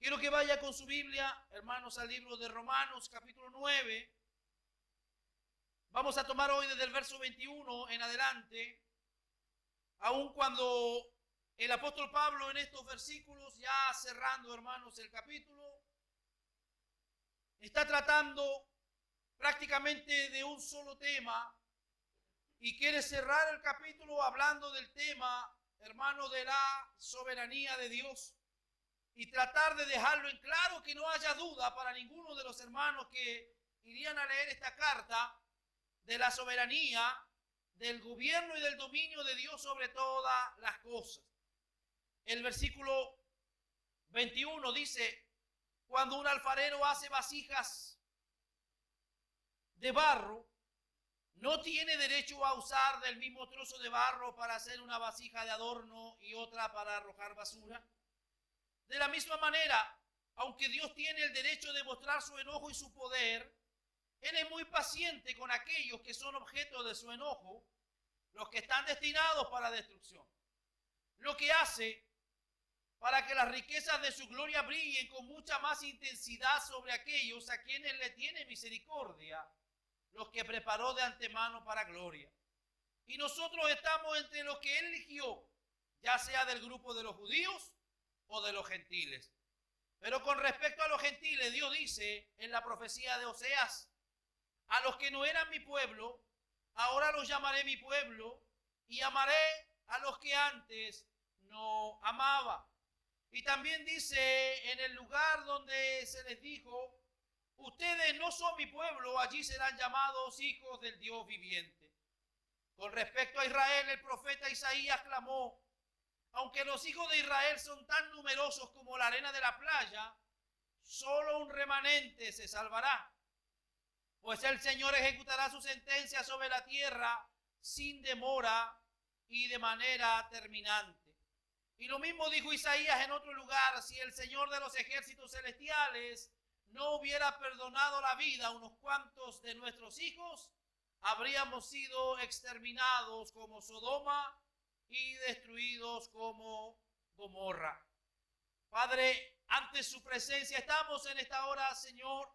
Quiero que vaya con su Biblia, hermanos, al libro de Romanos, capítulo 9. Vamos a tomar hoy desde el verso 21 en adelante, aun cuando el apóstol Pablo en estos versículos, ya cerrando, hermanos, el capítulo, está tratando prácticamente de un solo tema y quiere cerrar el capítulo hablando del tema, hermano, de la soberanía de Dios y tratar de dejarlo en claro, que no haya duda para ninguno de los hermanos que irían a leer esta carta, de la soberanía, del gobierno y del dominio de Dios sobre todas las cosas. El versículo 21 dice: cuando un alfarero hace vasijas de barro, no tiene derecho a usar del mismo trozo de barro para hacer una vasija de adorno y otra para arrojar basura. De la misma manera, aunque Dios tiene el derecho de mostrar su enojo y su poder, Él es muy paciente con aquellos que son objeto de su enojo, los que están destinados para destrucción. Lo que hace para que las riquezas de su gloria brillen con mucha más intensidad sobre aquellos a quienes le tiene misericordia, los que preparó de antemano para gloria. Y nosotros estamos entre los que Él eligió, ya sea del grupo de los judíos o de los gentiles. Pero con respecto a los gentiles, Dios dice en la profecía de Oseas: a los que no eran mi pueblo, ahora los llamaré mi pueblo, y amaré a los que antes no amaba. Y también dice en el lugar donde se les dijo: ustedes no son mi pueblo, allí serán llamados hijos del Dios viviente. Con respecto a Israel, el profeta Isaías clamó: aunque los hijos de Israel son tan numerosos como la arena de la playa, solo un remanente se salvará. Pues el Señor ejecutará su sentencia sobre la tierra sin demora y de manera terminante. Y lo mismo dijo Isaías en otro lugar: si el Señor de los ejércitos celestiales no hubiera perdonado la vida a unos cuantos de nuestros hijos, habríamos sido exterminados como Sodoma y destruidos como Gomorra. Padre, ante su presencia estamos en esta hora, Señor.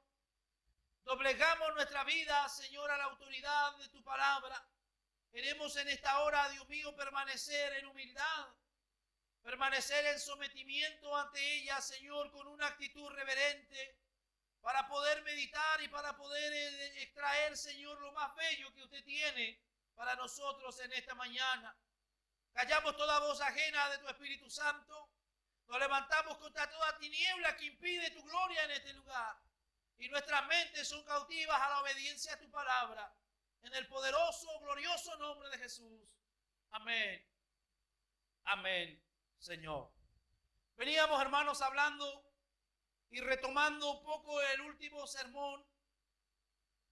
Doblegamos nuestra vida, Señor, a la autoridad de tu palabra. Queremos en esta hora, Dios mío, permanecer en humildad, permanecer en sometimiento ante ella, Señor, con una actitud reverente, para poder meditar y para poder extraer, Señor, lo más bello que usted tiene para nosotros en esta mañana. Callamos toda voz ajena de tu Espíritu Santo. Nos levantamos contra toda tiniebla que impide tu gloria en este lugar. Y nuestras mentes son cautivas a la obediencia a tu palabra. En el poderoso, glorioso nombre de Jesús. Amén. Amén, Señor. Veníamos, hermanos, hablando y retomando un poco el último sermón,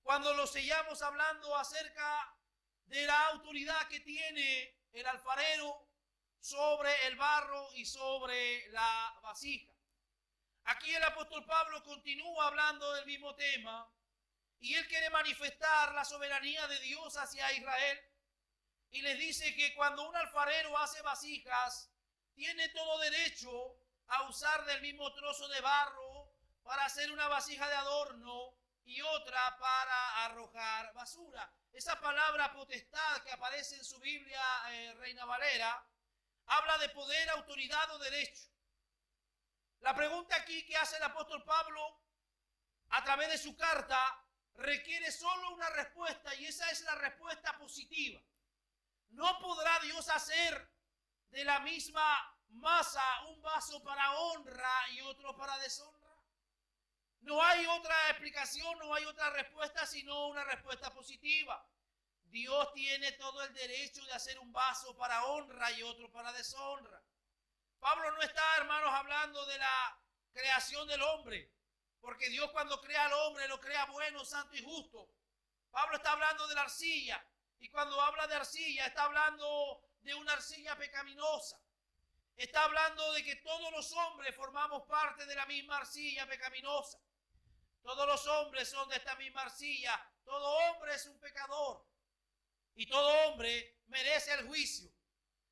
cuando lo sellamos hablando acerca de la autoridad que tiene el alfarero sobre el barro y sobre la vasija. Aquí el apóstol Pablo continúa hablando del mismo tema y él quiere manifestar la soberanía de Dios hacia Israel y les dice que cuando un alfarero hace vasijas, tiene todo derecho a usar del mismo trozo de barro para hacer una vasija de adorno y otra para arrojar basura. Esa palabra potestad que aparece en su Biblia, Reina Valera, habla de poder, autoridad o derecho. La pregunta aquí que hace el apóstol Pablo a través de su carta requiere solo una respuesta, y esa es la respuesta positiva. ¿No podrá Dios hacer de la misma masa un vaso para honra y otro para deshonra? No hay otra explicación, no hay otra respuesta, sino una respuesta positiva. Dios tiene todo el derecho de hacer un vaso para honra y otro para deshonra. Pablo no está, hermanos, hablando de la creación del hombre, porque Dios cuando crea al hombre lo crea bueno, santo y justo. Pablo está hablando de la arcilla, y cuando habla de arcilla está hablando de una arcilla pecaminosa. Está hablando de que todos los hombres formamos parte de la misma arcilla pecaminosa. Todos los hombres son de esta misma arcilla. Todo hombre es un pecador y todo hombre merece el juicio.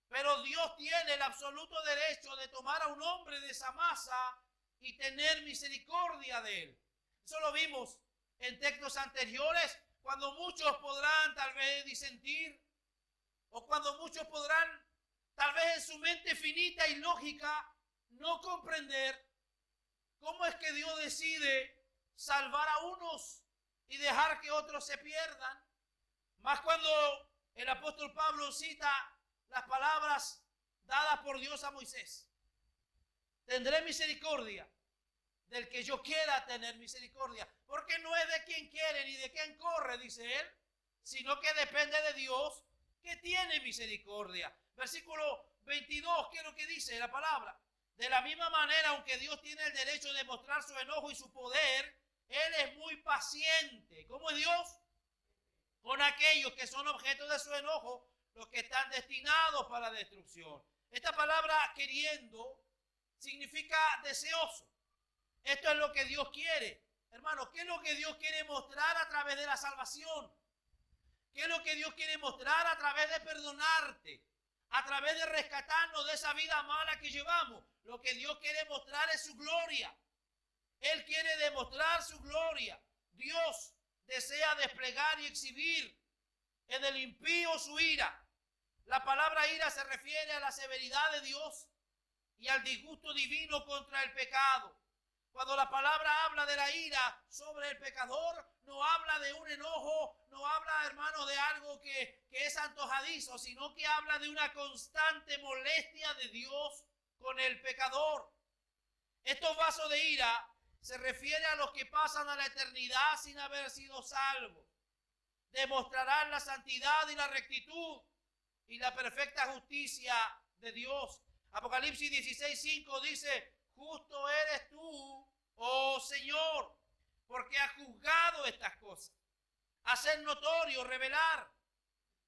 Pero Dios tiene el absoluto derecho de tomar a un hombre de esa masa y tener misericordia de él. Eso lo vimos en textos anteriores, cuando muchos podrán tal vez disentir, o cuando muchos podrán tal vez en su mente finita y lógica no comprender cómo es que Dios decide salvar a unos y dejar que otros se pierdan. Más cuando el apóstol Pablo cita las palabras dadas por Dios a Moisés. Tendré misericordia del que yo quiera tener misericordia, porque no es de quien quiere ni de quien corre, dice él, sino que depende de Dios que tiene misericordia. Versículo 22, ¿qué es lo que dice la palabra? De la misma manera, aunque Dios tiene el derecho de mostrar su enojo y su poder, Él es muy paciente. ¿Cómo es Dios? Con aquellos que son objeto de su enojo, los que están destinados para destrucción. Esta palabra queriendo significa deseoso. Esto es lo que Dios quiere. Hermanos, ¿qué es lo que Dios quiere mostrar a través de la salvación? ¿Qué es lo que Dios quiere mostrar a través de perdonarte? A través de rescatarnos de esa vida mala que llevamos. Lo que Dios quiere mostrar es su gloria. Él quiere demostrar su gloria. Dios desea desplegar y exhibir en el impío su ira. La palabra ira se refiere a la severidad de Dios y al disgusto divino contra el pecado. Cuando la palabra habla de la ira sobre el pecador, no habla de un enojo, no habla, hermano, de algo que es antojadizo, sino que habla de una constante molestia de Dios con el pecador. Estos vasos de ira se refiere a los que pasan a la eternidad sin haber sido salvos. Demostrarán la santidad y la rectitud y la perfecta justicia de Dios. Apocalipsis 16:5 dice: justo eres tú, oh Señor, porque has juzgado estas cosas. Hacer notorio, revelar.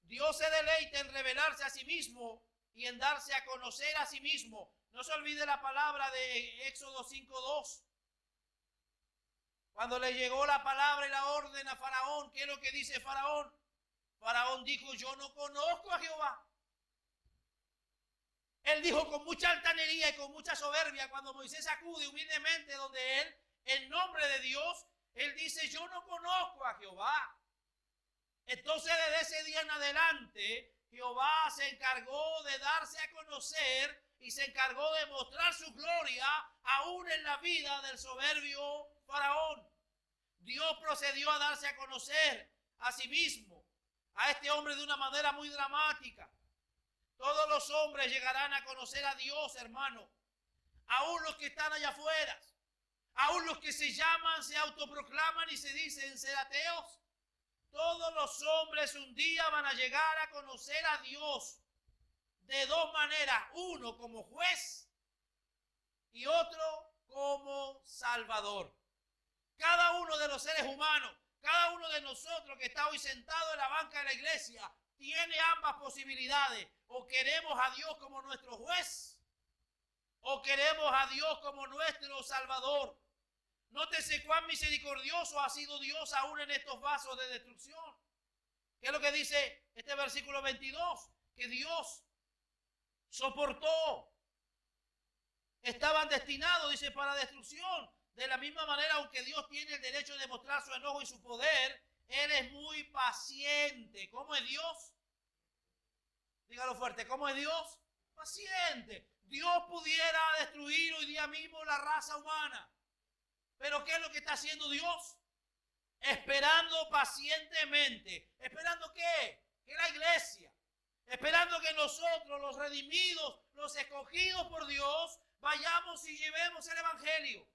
Dios se deleita en revelarse a sí mismo y en darse a conocer a sí mismo. No se olvide la palabra de Éxodo 5:2. Cuando le llegó la palabra y la orden a Faraón, ¿qué es lo que dice Faraón? Faraón dijo: yo no conozco a Jehová. Él dijo con mucha altanería y con mucha soberbia, cuando Moisés acude humildemente donde él, en nombre de Dios, él dice: yo no conozco a Jehová. Entonces desde ese día en adelante, Jehová se encargó de darse a conocer y se encargó de mostrar su gloria aún en la vida del soberbio Faraón. Dios procedió a darse a conocer a sí mismo, a este hombre, de una manera muy dramática. Todos los hombres llegarán a conocer a Dios, hermano. Aún los que están allá afuera, aún los que se llaman, se autoproclaman y se dicen ser ateos. Todos los hombres un día van a llegar a conocer a Dios de dos maneras: uno como juez y otro como salvador. Cada uno de los seres humanos, cada uno de nosotros que está hoy sentado en la banca de la iglesia, tiene ambas posibilidades. O queremos a Dios como nuestro juez, o queremos a Dios como nuestro salvador. Nótese cuán misericordioso ha sido Dios aún en estos vasos de destrucción. ¿Qué es lo que dice este versículo 22? Que Dios soportó. Estaban destinados, dice, para destrucción. De la misma manera, aunque Dios tiene el derecho de mostrar su enojo y su poder, Él es muy paciente. ¿Cómo es Dios? Dígalo fuerte. ¿Cómo es Dios? Paciente. Dios pudiera destruir hoy día mismo la raza humana. Pero ¿qué es lo que está haciendo Dios? Esperando pacientemente. ¿Esperando qué? Que la iglesia. Esperando que nosotros, los redimidos, los escogidos por Dios, vayamos y llevemos el evangelio.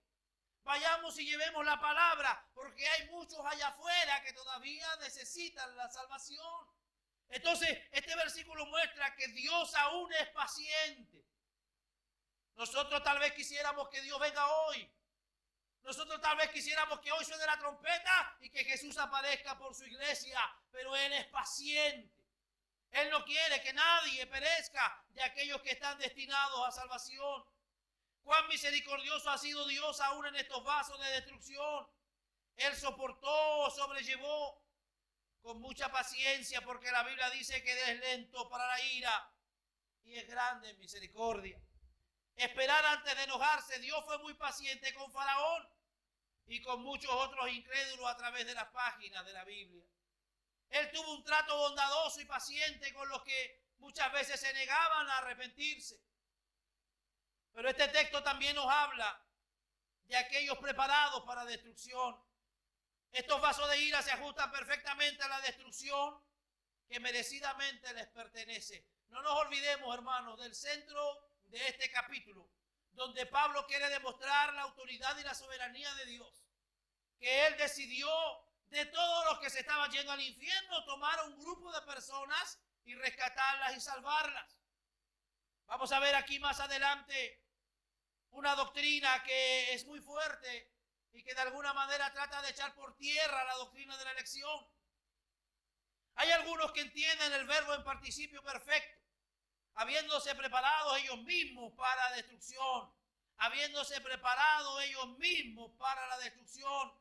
Vayamos y llevemos la palabra, porque hay muchos allá afuera que todavía necesitan la salvación. Entonces, este versículo muestra que Dios aún es paciente. Nosotros tal vez quisiéramos que Dios venga hoy. Nosotros tal vez quisiéramos que hoy suene la trompeta y que Jesús aparezca por su iglesia, pero Él es paciente. Él no quiere que nadie perezca de aquellos que están destinados a salvación. Cuán misericordioso ha sido Dios aún en estos vasos de destrucción. Él soportó, sobrellevó con mucha paciencia, porque la Biblia dice que Él es lento para la ira y es grande en misericordia. esperar antes de enojarse. Dios fue muy paciente con Faraón y con muchos otros incrédulos a través de las páginas de la Biblia. Él tuvo un trato bondadoso y paciente con los que muchas veces se negaban a arrepentirse. Pero este texto también nos habla de aquellos preparados para destrucción. Estos vasos de ira se ajustan perfectamente a la destrucción que merecidamente les pertenece. No nos olvidemos, hermanos, del centro de este capítulo, donde Pablo quiere demostrar la autoridad y la soberanía de Dios. Que él decidió, de todos los que se estaban yendo al infierno, tomar un grupo de personas y rescatarlas y salvarlas. Vamos a ver aquí más adelante una doctrina que es muy fuerte y que de alguna manera trata de echar por tierra la doctrina de la elección. Hay algunos que entienden el verbo en participio perfecto, habiéndose preparado ellos mismos para la destrucción, habiéndose preparado ellos mismos para la destrucción.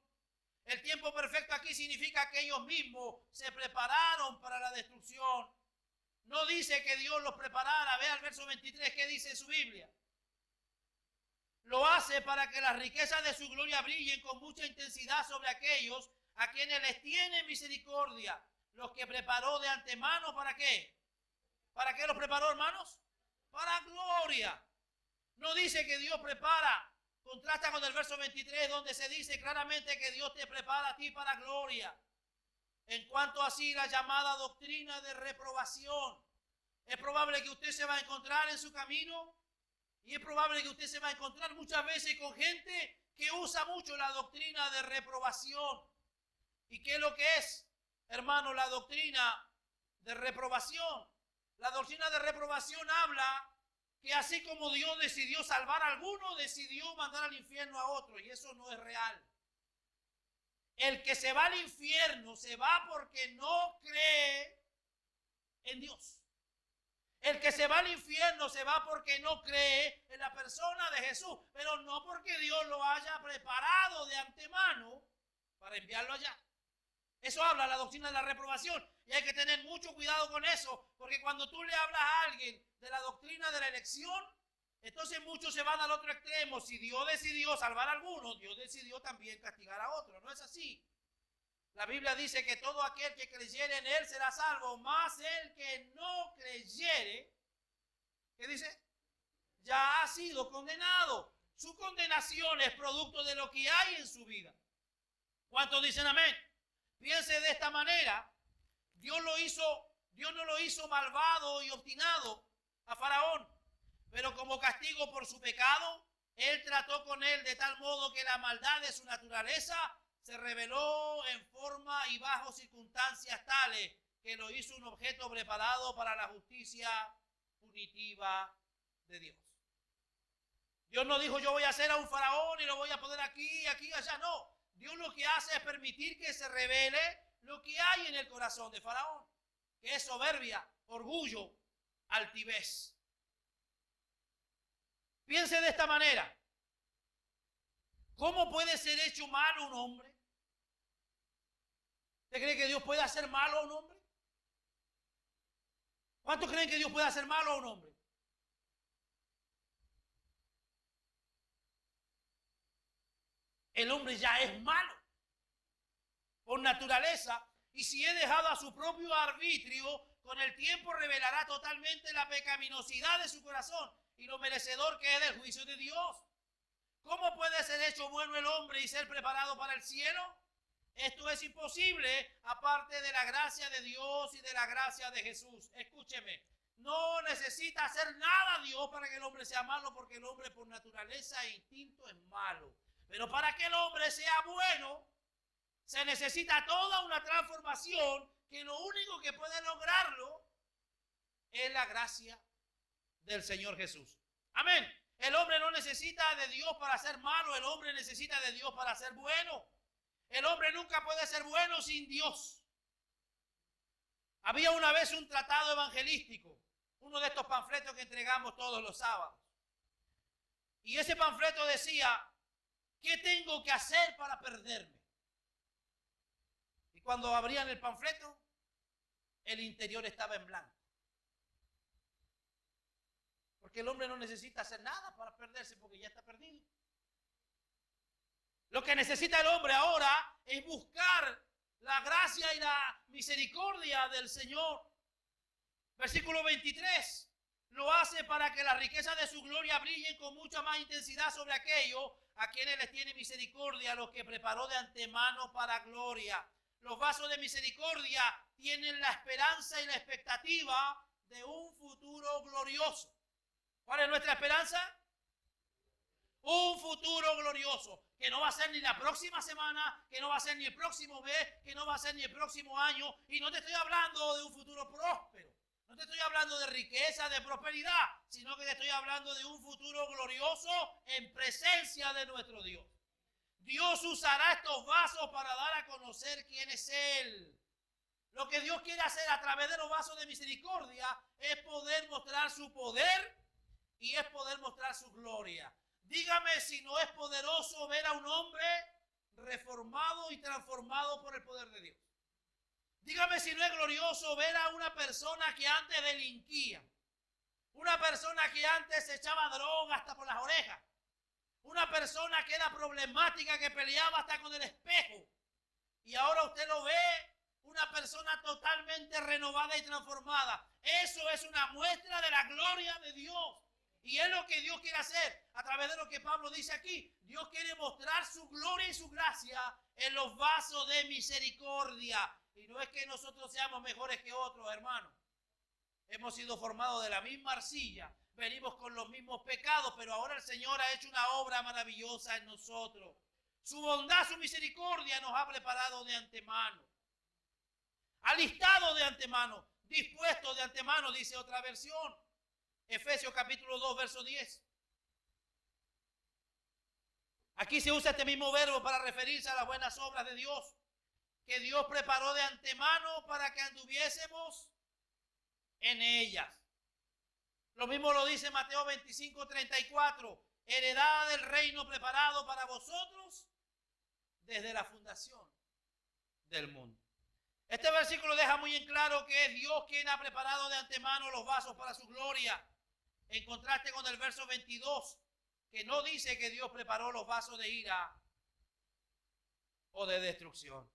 El tiempo perfecto aquí significa que ellos mismos se prepararon para la destrucción. No dice que Dios los preparara. Vea el verso 23, ¿qué dice en su Biblia? Lo hace para que las riquezas de su gloria brillen con mucha intensidad sobre aquellos a quienes les tiene misericordia. Los que preparó de antemano, ¿para qué? ¿Para qué los preparó, hermanos? Para gloria. No dice que Dios prepara. Contrasta con el verso 23, donde se dice claramente que Dios te prepara a ti para gloria. En cuanto así la llamada doctrina de reprobación, es probable que usted se va a encontrar en su camino y es probable que usted se va a encontrar muchas veces con gente que usa mucho la doctrina de reprobación. ¿Y qué es lo que es, hermano, la doctrina de reprobación? La doctrina de reprobación habla que así como Dios decidió salvar a algunos, decidió mandar al infierno a otros, y eso no es real. El que se va al infierno se va porque no cree en Dios. El que se va al infierno se va porque no cree en la persona de Jesús, pero no porque Dios lo haya preparado de antemano para enviarlo allá. Eso habla la doctrina de la reprobación y hay que tener mucho cuidado con eso, porque cuando tú le hablas a alguien de la doctrina de la elección, entonces muchos se van al otro extremo. Si Dios decidió salvar a algunos, Dios decidió también castigar a otros. No es así. La Biblia dice que todo aquel que creyere en Él será salvo, más el que no creyere, ¿qué dice? Ya ha sido condenado. Su condenación es producto de lo que hay en su vida. ¿Cuántos dicen amén? Piense de esta manera. Dios no lo hizo malvado y obstinado a Faraón, pero como castigo por su pecado, Él trató con él de tal modo que la maldad de su naturaleza se reveló en forma y bajo circunstancias tales que lo hizo un objeto preparado para la justicia punitiva de Dios. Dios no dijo yo voy a hacer a un faraón y lo voy a poner aquí, aquí, allá, no. Dios lo que hace es permitir que se revele lo que hay en el corazón de Faraón, que es soberbia, orgullo, altivez. Piense de esta manera. ¿Cómo puede ser hecho malo un hombre? ¿Usted cree que Dios puede hacer malo a un hombre? ¿Cuántos creen que Dios puede hacer malo a un hombre? El hombre ya es malo por naturaleza, y si es dejado a su propio arbitrio, con el tiempo revelará totalmente la pecaminosidad de su corazón y lo merecedor que es del juicio de Dios. ¿Cómo puede ser hecho bueno el hombre y ser preparado para el cielo? Esto es imposible aparte de la gracia de Dios y de la gracia de Jesús. Escúcheme, no necesita hacer nada Dios para que el hombre sea malo, porque el hombre por naturaleza e instinto es malo. Pero para que el hombre sea bueno, se necesita toda una transformación que lo único que puede lograrlo es la gracia del Señor Jesús. Amén. El hombre no necesita de Dios para ser malo, el hombre necesita de Dios para ser bueno. El hombre nunca puede ser bueno sin Dios. Había una vez un tratado evangelístico, uno de estos panfletos que entregamos todos los sábados. Y ese panfleto decía, ¿qué tengo que hacer para perderme? Y cuando abrían el panfleto, el interior estaba en blanco. Porque el hombre no necesita hacer nada para perderse porque ya está perdido. Lo que necesita el hombre ahora es buscar la gracia y la misericordia del Señor. Versículo 23. Lo hace para que las riquezas de su gloria brillen con mucha más intensidad sobre aquellos a quienes les tiene misericordia, los que preparó de antemano para gloria. Los vasos de misericordia tienen la esperanza y la expectativa de un futuro glorioso. ¿Cuál es nuestra esperanza? Un futuro glorioso, que no va a ser ni la próxima semana, que no va a ser ni el próximo mes, que no va a ser ni el próximo año. Y no te estoy hablando de un futuro próspero. No te estoy hablando de riqueza, de prosperidad, sino que te estoy hablando de un futuro glorioso en presencia de nuestro Dios. Dios usará estos vasos para dar a conocer quién es Él. Lo que Dios quiere hacer a través de los vasos de misericordia es poder mostrar su poder y es poder mostrar su gloria. Dígame si no es poderoso ver a un hombre reformado y transformado por el poder de Dios. Dígame si no es glorioso ver a una persona que antes delinquía, una persona que antes se echaba droga hasta por las orejas, una persona que era problemática, que peleaba hasta con el espejo, y ahora usted lo ve, una persona totalmente renovada y transformada. Eso es una muestra de la gloria de Dios. Y es lo que Dios quiere hacer a través de lo que Pablo dice aquí. Dios quiere mostrar su gloria y su gracia en los vasos de misericordia. Y no es que nosotros seamos mejores que otros, hermanos. Hemos sido formados de la misma arcilla. Venimos con los mismos pecados, pero ahora el Señor ha hecho una obra maravillosa en nosotros. Su bondad, su misericordia nos ha preparado de antemano. Alistado de antemano, dispuesto de antemano, dice otra versión. Efesios capítulo 2, verso 10. Aquí se usa este mismo verbo para referirse a las buenas obras de Dios, que Dios preparó de antemano para que anduviésemos en ellas. Lo mismo lo dice Mateo 25, 34. Heredad del reino preparado para vosotros desde la fundación del mundo. Este versículo deja muy en claro que es Dios quien ha preparado de antemano los vasos para su gloria. En contraste con el verso 22, que no dice que Dios preparó los vasos de ira o de destrucción.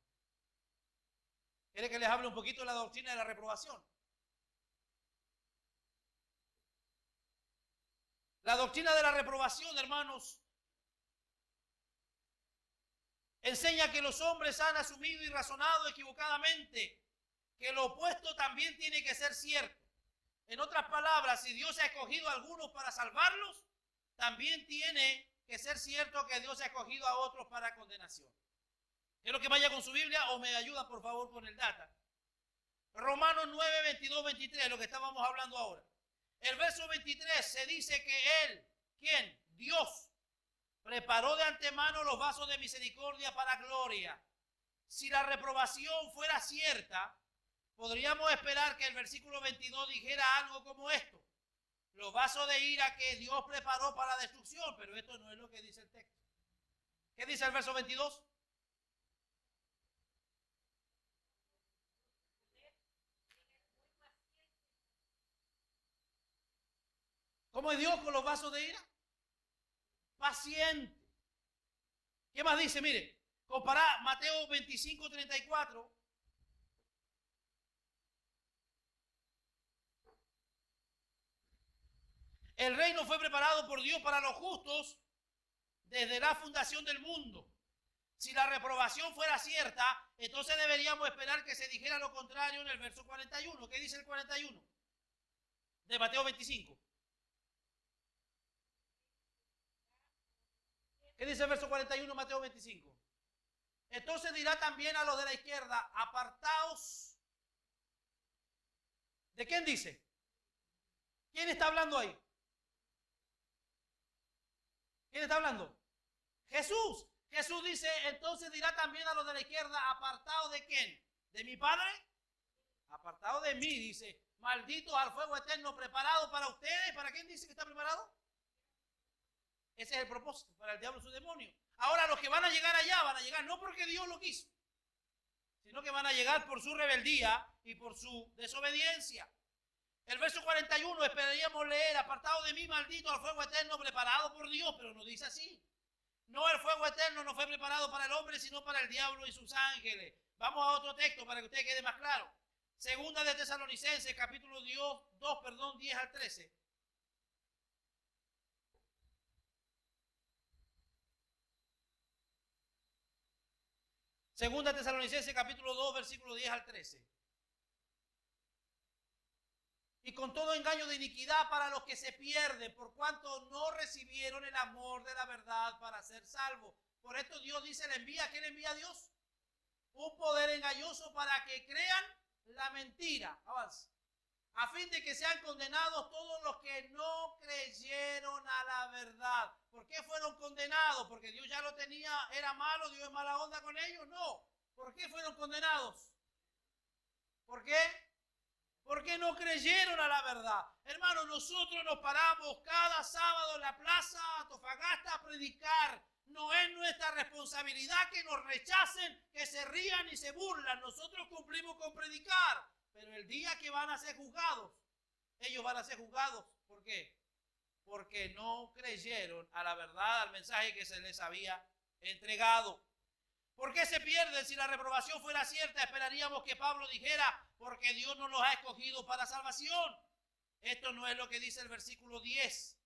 ¿Quiere que les hable un poquito de la doctrina de la reprobación? La doctrina de la reprobación, hermanos, enseña que los hombres han asumido y razonado equivocadamente que lo opuesto también tiene que ser cierto. En otras palabras, si Dios ha escogido a algunos para salvarlos, también tiene que ser cierto que Dios ha escogido a otros para condenación. Quiero que vaya con su Biblia o me ayuda por favor con el data. Romanos 9, 22, 23, lo que estábamos hablando ahora. El verso 23 se dice que Él, ¿quién? Dios, preparó de antemano los vasos de misericordia para gloria. Si la reprobación fuera cierta, podríamos esperar que el versículo 22 dijera algo como esto: los vasos de ira que Dios preparó para destrucción, pero esto no es lo que dice el texto. ¿Qué dice el verso 22? ¿Cómo es Dios con los vasos de ira? Paciente. ¿Qué más dice? Mire, compará Mateo 25, 34. El reino fue preparado por Dios para los justos desde la fundación del mundo. Si la reprobación fuera cierta, entonces deberíamos esperar que se dijera lo contrario en el verso 41. ¿Qué dice el 41? De Mateo 25. ¿Qué dice el verso 41 Mateo 25? Entonces dirá también a los de la izquierda: apartaos. ¿De quién dice? ¿Quién está hablando ahí? ¿Quién está hablando? Jesús. Jesús dice, entonces dirá también a los de la izquierda: apartaos ¿de quién? ¿De mi Padre? Apartado de mí, dice, malditos al fuego eterno preparado para ustedes. ¿Para quién dice que está preparado? Ese es el propósito, para el diablo y su demonio. Ahora los que van a llegar allá van a llegar no porque Dios lo quiso, sino que van a llegar por su rebeldía y por su desobediencia. El verso 41 esperaríamos leer: apartado de mí, maldito, al fuego eterno preparado por Dios, pero no dice así. No, el fuego eterno no fue preparado para el hombre, sino para el diablo y sus ángeles. Vamos a otro texto para que usted quede más claro. Segunda de Tesalonicenses, capítulo 2, 10 al 13. Segunda de Tesalonicenses, capítulo 2, versículo 10 al 13. Y con todo engaño de iniquidad para los que se pierden, por cuanto no recibieron el amor de la verdad para ser salvos. Por esto Dios dice, le envía. ¿Qué le envía a Dios? Un poder engañoso para que crean la mentira. Avanza. A fin de que sean condenados todos los que no creyeron a la verdad. ¿Por qué fueron condenados? ¿Porque Dios ya lo tenía, era malo, Dios es mala onda con ellos? No. ¿Por qué fueron condenados? ¿Por qué? Porque no creyeron a la verdad. Hermanos, nosotros nos paramos cada sábado en la plaza Antofagasta a predicar. No es nuestra responsabilidad que nos rechacen, que se rían y se burlan. Nosotros cumplimos con predicar. Pero el día que van a ser juzgados, ellos van a ser juzgados. ¿Por qué? Porque no creyeron a la verdad, al mensaje que se les había entregado. ¿Por qué se pierden? Si la reprobación fuera cierta, esperaríamos que Pablo dijera, porque Dios no los ha escogido para salvación. Esto no es lo que dice el versículo 10.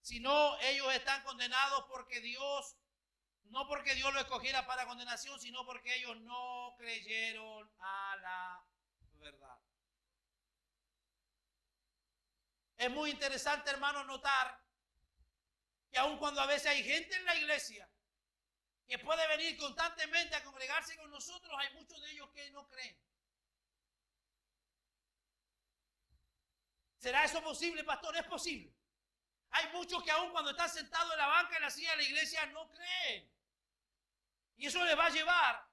Sino ellos están condenados porque Dios, no porque Dios lo escogiera para condenación, sino porque ellos no creyeron a la verdad. Es muy interesante, hermano, notar que aun cuando a veces hay gente en la iglesia que puede venir constantemente a congregarse con nosotros, hay muchos de ellos que no creen. ¿Será eso posible, pastor? Es posible. Hay muchos que aun cuando están sentados en la banca, en la silla de la iglesia, no creen. Y eso les va a llevar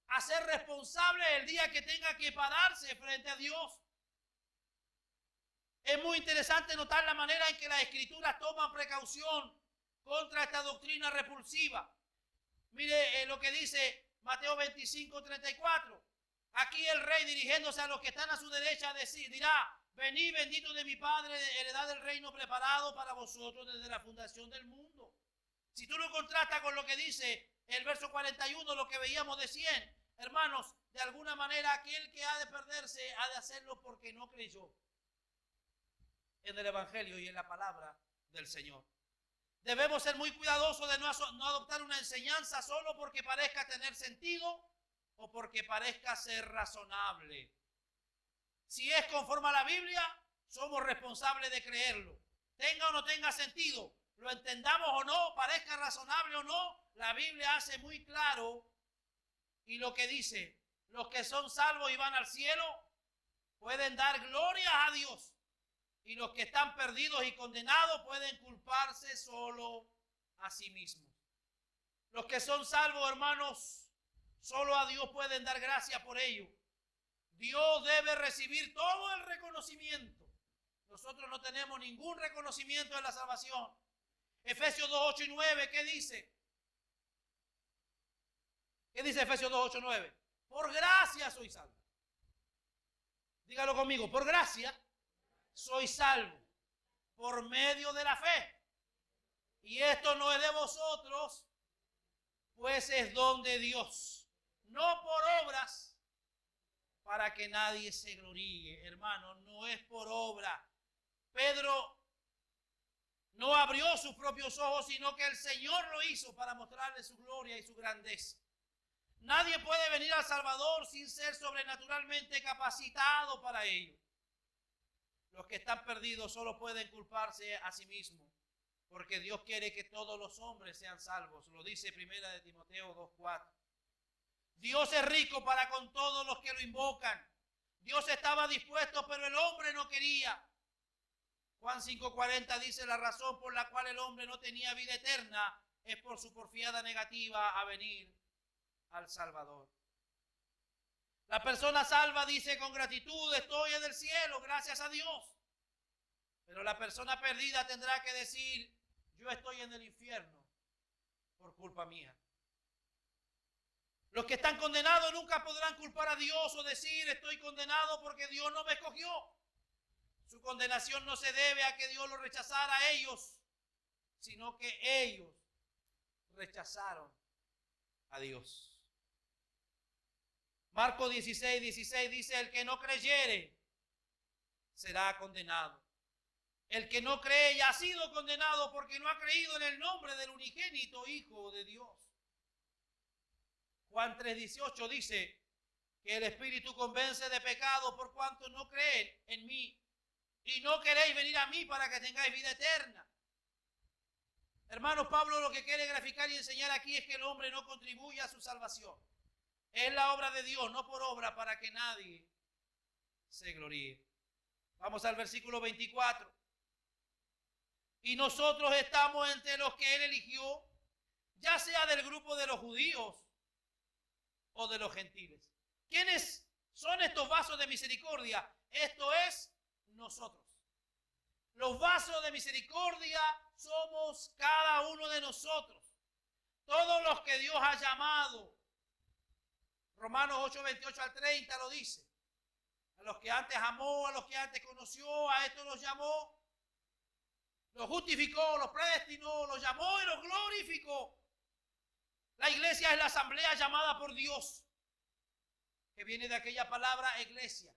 a ser responsables el día que tenga que pararse frente a Dios. Es muy interesante notar la manera en que las escrituras toman precaución contra esta doctrina repulsiva. Mire lo que dice Mateo 25:34. Aquí el rey, dirigiéndose a los que están a su derecha, dirá: venid, bendito de mi Padre, heredad del reino preparado para vosotros desde la fundación del mundo. Si tú lo contrastas con lo que dice el verso 41, lo que veíamos de 100, hermanos, de alguna manera aquel que ha de perderse ha de hacerlo porque no creyó en el evangelio y en la palabra del Señor. Debemos ser muy cuidadosos de no adoptar una enseñanza solo porque parezca tener sentido o porque parezca ser razonable. Si es conforme a la Biblia, somos responsables de creerlo. Tenga o no tenga sentido, lo entendamos o no, parezca razonable o no, la Biblia hace muy claro y lo que dice: los que son salvos y van al cielo pueden dar gloria a Dios. Y los que están perdidos y condenados pueden culparse solo a sí mismos. Los que son salvos, hermanos, solo a Dios pueden dar gracias por ello. Dios debe recibir todo el reconocimiento. Nosotros no tenemos ningún reconocimiento de la salvación. Efesios 2, 8 y 9, ¿qué dice? ¿Qué dice Efesios 2, 8, 9? Por gracia soy salvo. Dígalo conmigo, por gracia soy salvo, por medio de la fe. Y esto no es de vosotros, pues es don de Dios, no por obras, para que nadie se gloríe. Hermano, no es por obra. Pedro no abrió sus propios ojos, sino que el Señor lo hizo para mostrarle su gloria y su grandeza. Nadie puede venir al Salvador sin ser sobrenaturalmente capacitado para ello. Los que están perdidos solo pueden culparse a sí mismos, porque Dios quiere que todos los hombres sean salvos. Lo dice 1 de Timoteo 2:4. Dios es rico para con todos los que lo invocan. Dios estaba dispuesto, pero el hombre no quería. Juan 5:40 dice: la razón por la cual el hombre no tenía vida eterna es por su porfiada negativa a venir al Salvador. La persona salva dice con gratitud: estoy en el cielo, gracias a Dios. Pero la persona perdida tendrá que decir: yo estoy en el infierno por culpa mía. Los que están condenados nunca podrán culpar a Dios o decir: estoy condenado porque Dios no me escogió. Su condenación no se debe a que Dios los rechazara a ellos, sino que ellos rechazaron a Dios. Marcos 16:16 dice: el que no creyere será condenado. El que no cree ya ha sido condenado porque no ha creído en el nombre del unigénito Hijo de Dios. Juan 3:18 dice que el Espíritu convence de pecado por cuanto no creen en mí y no queréis venir a mí para que tengáis vida eterna. Hermanos, Pablo lo que quiere graficar y enseñar aquí es que el hombre no contribuye a su salvación. Es la obra de Dios, no por obra, para que nadie se gloríe. Vamos al versículo 24. Y nosotros estamos entre los que él eligió, ya sea del grupo de los judíos o de los gentiles. ¿Quiénes son estos vasos de misericordia? Esto es nosotros. Los vasos de misericordia somos cada uno de nosotros. Todos los que Dios ha llamado. Romanos 8:28 al 30 lo dice. A los que antes amó, a los que antes conoció, a estos los llamó. Los justificó, los predestinó, los llamó y los glorificó. La iglesia es la asamblea llamada por Dios, que viene de aquella palabra iglesia,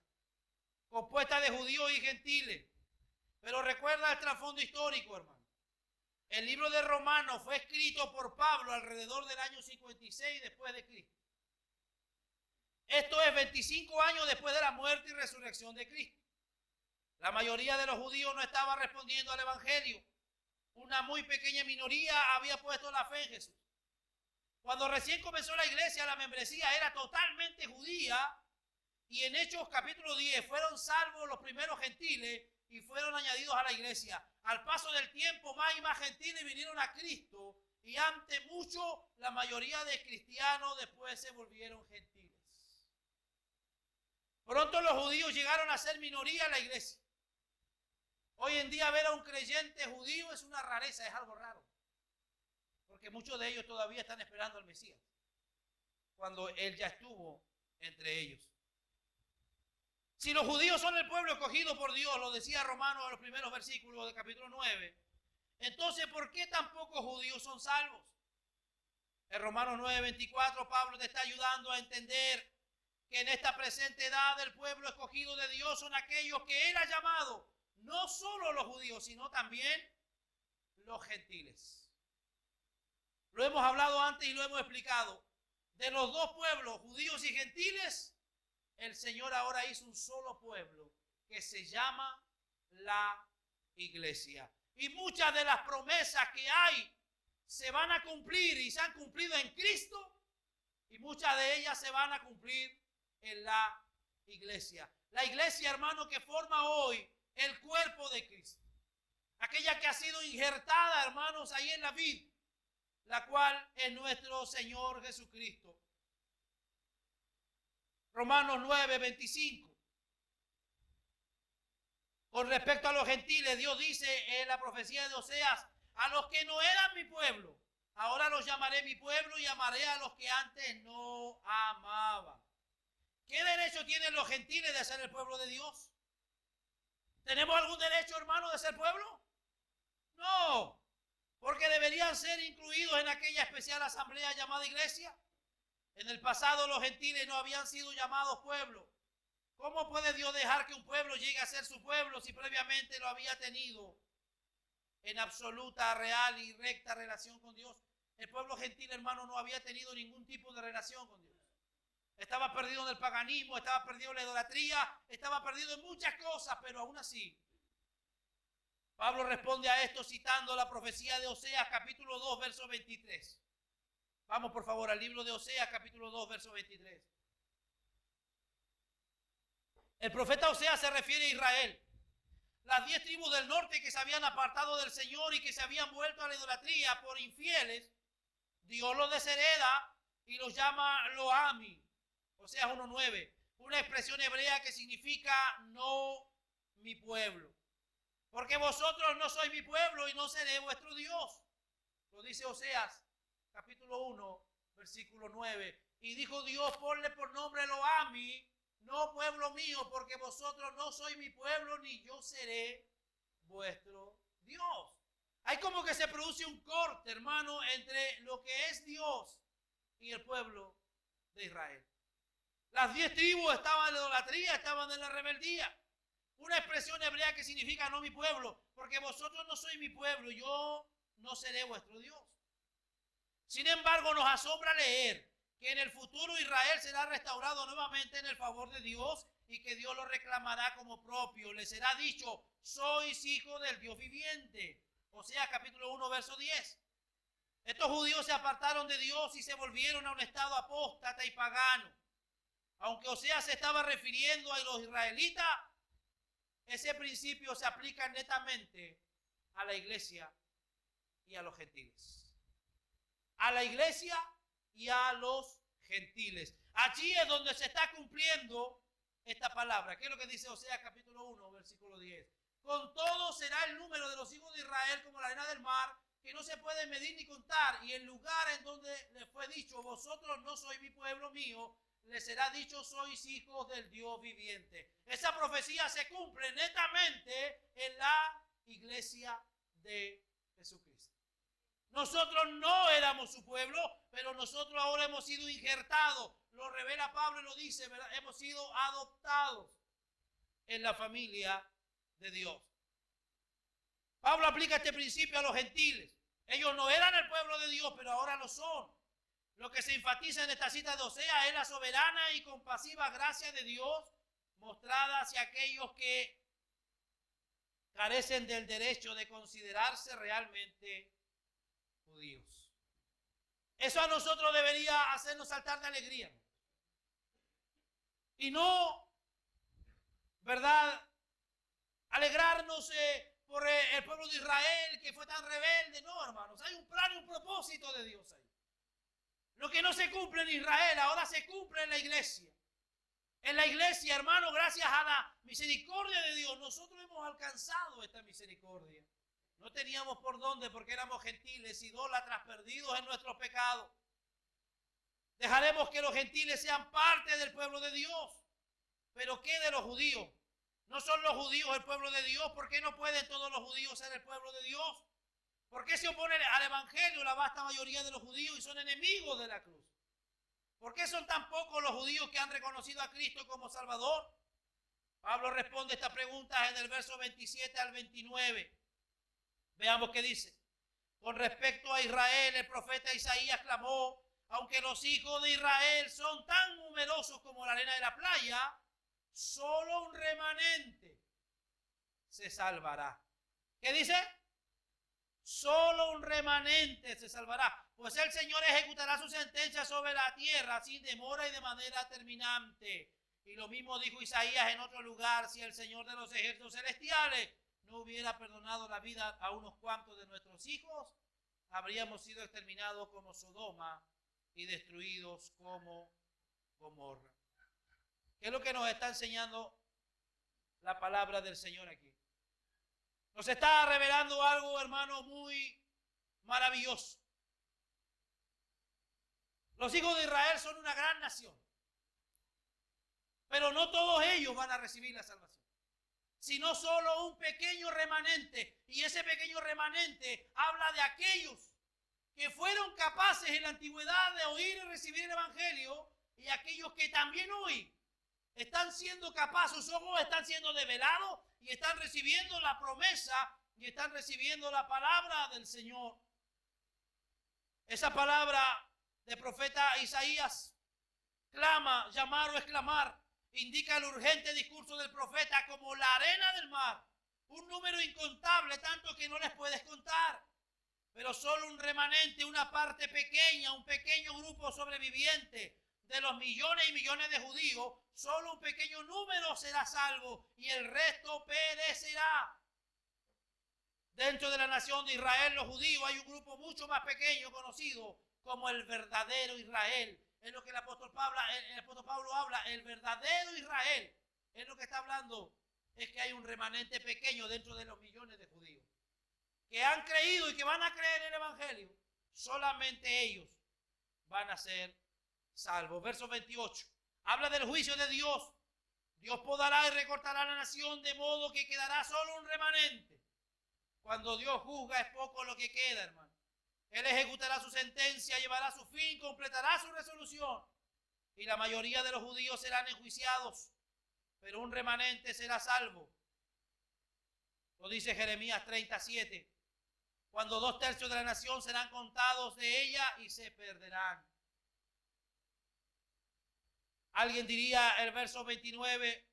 compuesta de judíos y gentiles. Pero recuerda el trasfondo histórico, hermano. El libro de Romanos fue escrito por Pablo alrededor del año 56 después de Cristo. Esto es 25 años después de la muerte y resurrección de Cristo. La mayoría de los judíos no estaba respondiendo al evangelio. Una muy pequeña minoría había puesto la fe en Jesús. Cuando recién comenzó la iglesia, la membresía era totalmente judía, y en Hechos capítulo 10 fueron salvos los primeros gentiles y fueron añadidos a la iglesia. Al paso del tiempo, más y más gentiles vinieron a Cristo, y ante mucho, la mayoría de cristianos después se volvieron gentiles. Pronto los judíos llegaron a ser minoría en la iglesia. Hoy en día ver a un creyente judío es una rareza, es algo raro. Porque muchos de ellos todavía están esperando al Mesías, cuando él ya estuvo entre ellos. Si los judíos son el pueblo escogido por Dios, lo decía Romanos en los primeros versículos del capítulo 9, entonces ¿por qué tan pocos judíos son salvos? En Romanos 9:24 Pablo te está ayudando a entender que en esta presente edad el pueblo escogido de Dios son aquellos que él ha llamado, no solo los judíos, sino también los gentiles. Lo hemos hablado antes y lo hemos explicado. De los dos pueblos, judíos y gentiles, el Señor ahora hizo un solo pueblo que se llama la iglesia. Y muchas de las promesas que hay se van a cumplir y se han cumplido en Cristo, y muchas de ellas se van a cumplir en la iglesia. La iglesia, hermano, que forma hoy el cuerpo de Cristo. Aquella que ha sido injertada, hermanos, ahí en la vid, la cual es nuestro Señor Jesucristo. Romanos 9:25. Con respecto a los gentiles, Dios dice en la profecía de Oseas: a los que no eran mi pueblo, ahora los llamaré mi pueblo y amaré a los que antes no amaban. ¿Qué derecho tienen los gentiles de ser el pueblo de Dios? ¿Tenemos algún derecho, hermano, de ser pueblo? No, porque deberían ser incluidos en aquella especial asamblea llamada iglesia. En el pasado los gentiles no habían sido llamados pueblo. ¿Cómo puede Dios dejar que un pueblo llegue a ser su pueblo si previamente lo había tenido en absoluta, real y recta relación con Dios? El pueblo gentil, hermano, no había tenido ningún tipo de relación con Dios. Estaba perdido en el paganismo, estaba perdido en la idolatría, estaba perdido en muchas cosas, pero aún así Pablo responde a esto citando la profecía de Oseas capítulo 2, verso 23. Vamos por favor al libro de Oseas capítulo 2, verso 23. El profeta Oseas se refiere a Israel. Las 10 tribus del norte que se habían apartado del Señor y que se habían vuelto a la idolatría por infieles, Dios los deshereda y los llama Loami. Oseas 1:9, una expresión hebrea que significa no mi pueblo. Porque vosotros no sois mi pueblo y no seré vuestro Dios. Lo dice Oseas capítulo 1, versículo 9. Y dijo Dios: ponle por nombre Loami, no pueblo mío, porque vosotros no sois mi pueblo, ni yo seré vuestro Dios. Hay como que se produce un corte, hermano, entre lo que es Dios y el pueblo de Israel. Las 10 tribus estaban en la idolatría, estaban en la rebeldía. Una expresión hebrea que significa no mi pueblo, porque vosotros no sois mi pueblo, yo no seré vuestro Dios. Sin embargo, nos asombra leer que en el futuro Israel será restaurado nuevamente en el favor de Dios y que Dios lo reclamará como propio. Le será dicho, sois hijos del Dios viviente. Oseas capítulo 1, verso 10. Estos judíos se apartaron de Dios y se volvieron a un estado apóstata y pagano. Aunque Oseas se estaba refiriendo a los israelitas, ese principio se aplica netamente a la iglesia y a los gentiles. A la iglesia y a los gentiles. Allí es donde se está cumpliendo esta palabra. ¿Qué es lo que dice Oseas capítulo 1, versículo 10? Con todo será el número de los hijos de Israel como la arena del mar, que no se puede medir ni contar. Y el lugar en donde le fue dicho, vosotros no sois mi pueblo mío, le será dicho, sois hijos del Dios viviente. Esa profecía se cumple netamente en la iglesia de Jesucristo. Nosotros no éramos su pueblo, pero nosotros ahora hemos sido injertados. Lo revela Pablo y lo dice, ¿verdad? Hemos sido adoptados en la familia de Dios. Pablo aplica este principio a los gentiles. Ellos no eran el pueblo de Dios, pero ahora lo son. Lo que se enfatiza en esta cita de Oseas es la soberana y compasiva gracia de Dios mostrada hacia aquellos que carecen del derecho de considerarse realmente judíos. Eso a nosotros debería hacernos saltar de alegría. Y no, ¿verdad?, alegrarnos por el pueblo de Israel que fue tan rebelde. No, hermanos, hay un plan y un propósito de Dios ahí. Lo que no se cumple en Israel, ahora se cumple en la iglesia. En la iglesia, hermano, gracias a la misericordia de Dios, nosotros hemos alcanzado esta misericordia. No teníamos por dónde porque éramos gentiles, idólatras, perdidos en nuestros pecados. Dejaremos que los gentiles sean parte del pueblo de Dios. Pero ¿qué de los judíos? ¿No son los judíos el pueblo de Dios? ¿Por qué no pueden todos los judíos ser el pueblo de Dios? ¿Por qué se oponen al evangelio la vasta mayoría de los judíos y son enemigos de la cruz? ¿Por qué son tan pocos los judíos que han reconocido a Cristo como Salvador? Pablo responde esta pregunta en el verso 27 al 29. Veamos qué dice. Con respecto a Israel, el profeta Isaías clamó, aunque los hijos de Israel son tan numerosos como la arena de la playa, solo un remanente se salvará. ¿Qué dice? Solo un remanente se salvará, pues el Señor ejecutará su sentencia sobre la tierra sin demora y de manera terminante. Y lo mismo dijo Isaías en otro lugar, si el Señor de los ejércitos celestiales no hubiera perdonado la vida a unos cuantos de nuestros hijos, habríamos sido exterminados como Sodoma y destruidos como Gomorra. ¿Qué es lo que nos está enseñando la palabra del Señor aquí? Nos está revelando algo, hermano, muy maravilloso. Los hijos de Israel son una gran nación, pero no todos ellos van a recibir la salvación, sino solo un pequeño remanente. Y ese pequeño remanente habla de aquellos que fueron capaces en la antigüedad de oír y recibir el evangelio, y aquellos que también hoy están siendo capaces, sus ojos están siendo develados y están recibiendo la promesa y están recibiendo la palabra del Señor. Esa palabra del profeta Isaías, clama, llamar o exclamar, indica el urgente discurso del profeta como la arena del mar, un número incontable, tanto que no les puedes contar, pero solo un remanente, una parte pequeña, un pequeño grupo sobreviviente de los millones y millones de judíos, solo un pequeño número será salvo y el resto perecerá. Dentro de la nación de Israel, los judíos, hay un grupo mucho más pequeño conocido como el verdadero Israel. Es lo que el apóstol Pablo habla, el verdadero Israel. Es lo que está hablando, es que hay un remanente pequeño dentro de los millones de judíos que han creído y que van a creer en el evangelio. Solamente ellos van a ser salvos. Verso 28. Habla del juicio de Dios Dios podará y recortará la nación de modo que quedará solo un remanente. Cuando Dios juzga es poco lo que queda, hermano. Él ejecutará su sentencia, llevará a su fin, completará su resolución. Y la mayoría de los judíos serán enjuiciados, pero un remanente será salvo. Lo dice Jeremías 37. Cuando 2/3 de la nación serán contados de ella y se perderán. Alguien diría el verso 29,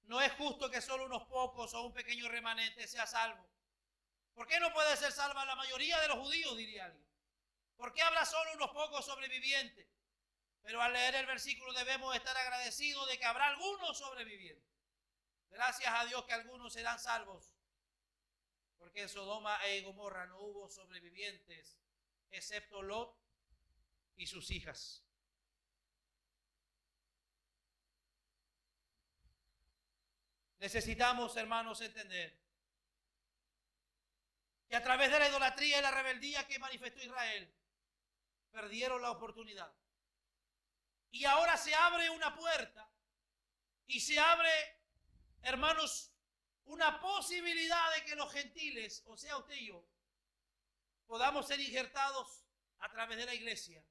no es justo que solo unos pocos o un pequeño remanente sea salvo. ¿Por qué no puede ser salva la mayoría de los judíos? Diría alguien. ¿Por qué habrá solo unos pocos sobrevivientes? Pero al leer el versículo debemos estar agradecidos de que habrá algunos sobrevivientes. Gracias a Dios que algunos serán salvos. Porque en Sodoma e Gomorra no hubo sobrevivientes, excepto Lot y sus hijas. Necesitamos, hermanos, entender que a través de la idolatría y la rebeldía que manifestó Israel, perdieron la oportunidad. Y ahora se abre una puerta y se abre, hermanos, una posibilidad de que los gentiles, o sea, usted y yo, podamos ser injertados a través de la iglesia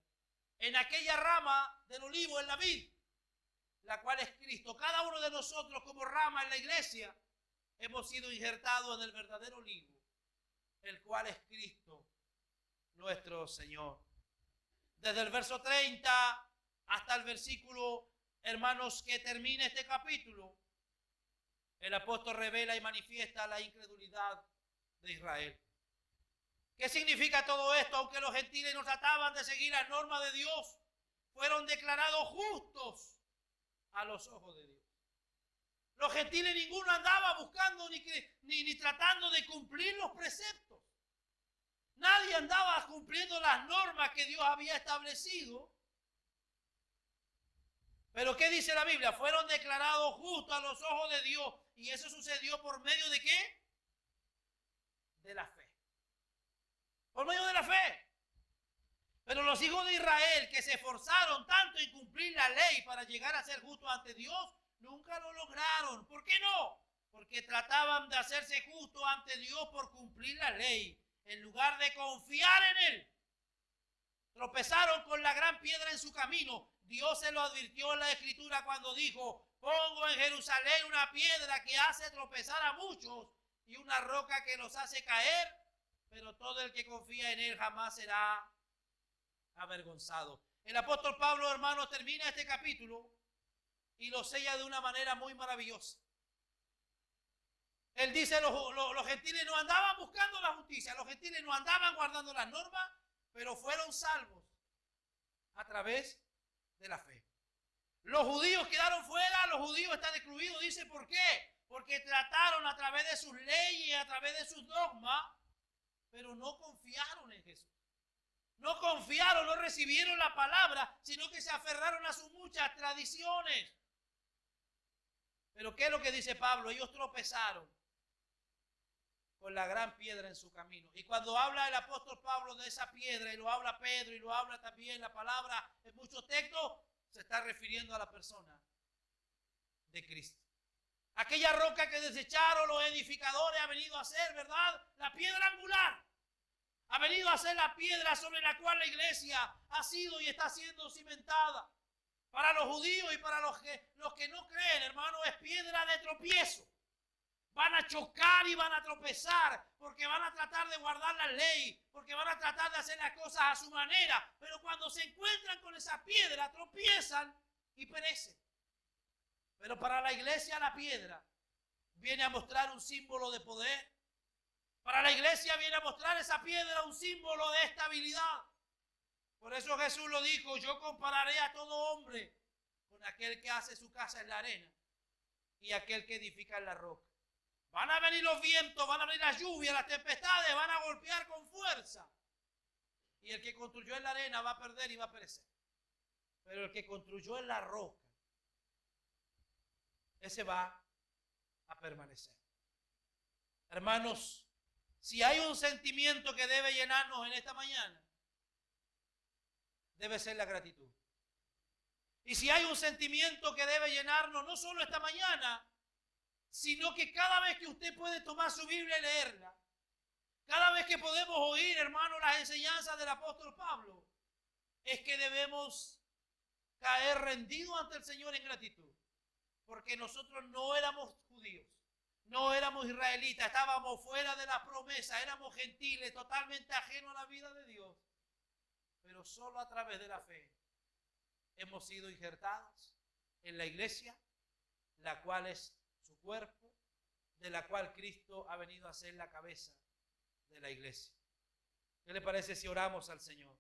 en aquella rama del olivo, en la vid, la cual es Cristo. Cada uno de nosotros como rama en la iglesia hemos sido injertados en el verdadero olivo, el cual es Cristo nuestro Señor. Desde el verso 30 hasta el versículo, hermanos, que termina este capítulo, el apóstol revela y manifiesta la incredulidad de Israel. ¿Qué significa todo esto? Aunque los gentiles no trataban de seguir las normas de Dios, fueron declarados justos a los ojos de Dios. Los gentiles ninguno andaba buscando ni tratando de cumplir los preceptos. Nadie andaba cumpliendo las normas que Dios había establecido. Pero ¿qué dice la Biblia? Fueron declarados justos a los ojos de Dios. ¿Y eso sucedió por medio de qué? De la fe. Por medio de la fe. Pero los hijos de Israel que se esforzaron tanto en cumplir la ley para llegar a ser justos ante Dios, nunca lo lograron. ¿Por qué no? Porque trataban de hacerse justos ante Dios por cumplir la ley, en lugar de confiar en Él. Tropezaron con la gran piedra en su camino. Dios se lo advirtió en la Escritura cuando dijo: pongo en Jerusalén una piedra que hace tropezar a muchos y una roca que los hace caer, pero todo el que confía en Él jamás será avergonzado. El apóstol Pablo, hermanos, termina este capítulo y lo sella de una manera muy maravillosa. Él dice, los gentiles no andaban buscando la justicia, los gentiles no andaban guardando las normas, pero fueron salvos a través de la fe. Los judíos quedaron fuera, los judíos están excluidos. Dice, ¿por qué? Porque trataron a través de sus leyes, a través de sus dogmas, pero no confiaron en Jesús. No confiaron, no recibieron la palabra, sino que se aferraron a sus muchas tradiciones. Pero ¿qué es lo que dice Pablo? Ellos tropezaron con la gran piedra en su camino. Y cuando habla el apóstol Pablo de esa piedra, y lo habla Pedro, y lo habla también la palabra en muchos textos, se está refiriendo a la persona de Cristo. Aquella roca que desecharon los edificadores ha venido a ser, ¿verdad?, la piedra angular. Ha venido a ser la piedra sobre la cual la iglesia ha sido y está siendo cimentada. Para los judíos y para los que no creen, hermano, es piedra de tropiezo. Van a chocar y van a tropezar porque van a tratar de guardar la ley, porque van a tratar de hacer las cosas a su manera. Pero cuando se encuentran con esa piedra, tropiezan y perecen. Pero para la iglesia la piedra viene a mostrar un símbolo de poder. Para la iglesia viene a mostrar esa piedra un símbolo de estabilidad. Por eso Jesús lo dijo: yo compararé a todo hombre con aquel que hace su casa en la arena y aquel que edifica en la roca. Van a venir los vientos, van a venir las lluvias, las tempestades, van a golpear con fuerza. Y el que construyó en la arena va a perder y va a perecer. Pero el que construyó en la roca, ese va a permanecer. Hermanos, si hay un sentimiento que debe llenarnos en esta mañana, debe ser la gratitud. Y si hay un sentimiento que debe llenarnos, no solo esta mañana, sino que cada vez que usted puede tomar su Biblia y leerla, cada vez que podemos oír, hermano, las enseñanzas del apóstol Pablo, es que debemos caer rendidos ante el Señor en gratitud. Porque nosotros no éramos judíos, no éramos israelitas, estábamos fuera de la promesa, éramos gentiles, totalmente ajenos a la vida de Dios. Pero solo a través de la fe hemos sido injertados en la iglesia, la cual es su cuerpo, de la cual Cristo ha venido a ser la cabeza de la iglesia. ¿Qué le parece si oramos al Señor?